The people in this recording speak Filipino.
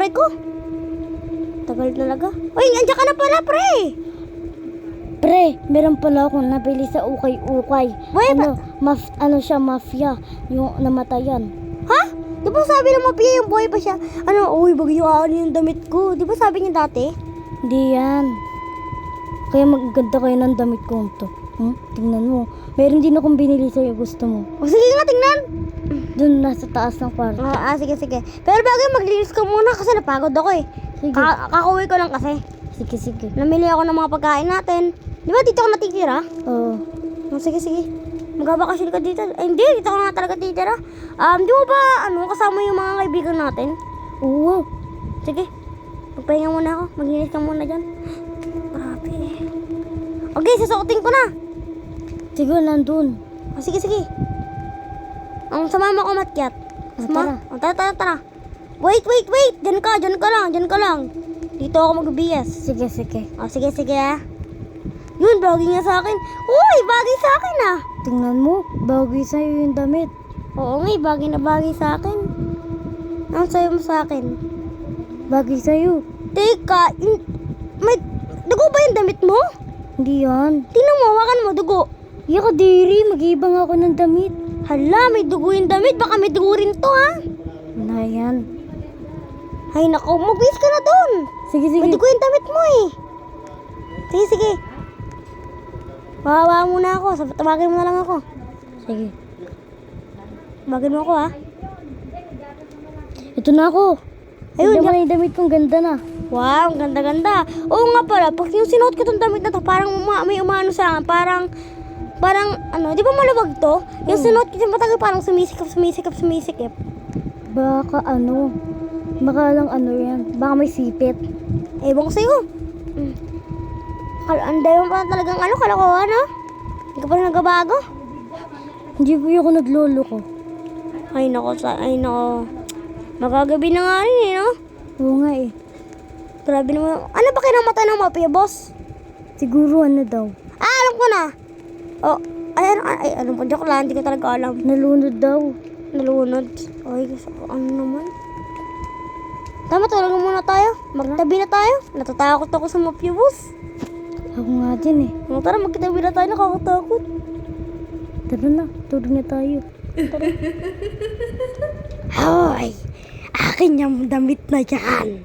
pre ko. Tagal talaga. Uy, andiyan ka na pala, pre. Pre, meron pala akong nabili sa ukay-ukay. Boy, Ano siya, mafia. Yung namatayan. Ha? Di ba sabi ng mafia yung buhay pa siya? Uy, bagyuan yung damit ko. Di ba sabi niya dati? Hindi yan. Kaya magaganda kayo ng damit ko to. Tingnan mo. Meron din akong binili sa'yo. Gusto mo. O, sige nga, tingnan. Doon nasa taas ng kwarto. Sige, sige. Pero bagay, maglinis ka muna kasi napagod ako eh. Sige. Kakauwi ko lang kasi. Sige, sige. Namili ako ng mga pagkain natin. Di ba dito ka natitira? Oo. Sige, sige. Magbabakasyon ka dito. Ay, hindi, dito ka nga talaga titira. Di mo ba, kasama yung mga kaibigan natin? Oo. Sige. Magpahinga muna ako. Maglinis ka muna dyan. Grabe. Okay, susuotin ko na. Sige, nandun. Sige, sige. Sumama ko matyat. Tara. Tara. Wait. Diyan ka lang. Dito ako mag-BS. Sige, sige. Sige ah. Yun, bagay nga sa akin. Uy, bagay sa akin ah. Tingnan mo. Bagay sa'yo yung damit. Oo nga, bagay na bagay sa akin. Ang sayo mo sa akin. Bagay sa'yo. Teka, may dugo ba yung damit mo? Hindi yan. Tingnan mo, hawakan mo, dugo. Yaka diri, mag-ibang ako ng damit. Hala, may dugo yung damit. Baka may dugo rin to ha. Na yan. Ay nako, magbihis ka na dun. Sige, sige. May dugo yung damit mo eh. Sige. Wawa muna ako. Tawagin mo na lang ako. Sige. Tawagin mo ako ha. Ito na ako. Ayun, Tignan mo na yung damit kong ganda na. Wow, ang ganda-ganda. Oo nga pala, pag yung sinuot ko tong damit na to, parang may umano sa akin. Parang, di ba maluwag to? Yung sinuot ko yung matagal, parang sumisikip. Baka yan. Baka may sipit. Ewan ko sa'yo. Anday mo pa talagang kalokohan ha? Hindi ka pa rin nagbabago? Hindi ko ako naglolo ko. Ay nako. Magagabi na nga rin eh, no? Oo nga eh. Grabe naman. Ano ba kinamata ng mafia, boss? Siguro ano daw. Alam ko na. Alam ko, joke lang. Hindi ko talaga alam. Nalunod daw. Nalunod. Ay, gusto ko. Ano naman? Tama, tulungan muna tayo. Magtabi na tayo. Natatakot ako sa mafia, boss. Ako nga din eh. Tara, magtabi na tayo. Nakakatakot. Tara na, tulog na tayo. Hoy! Akin yung damit na yan.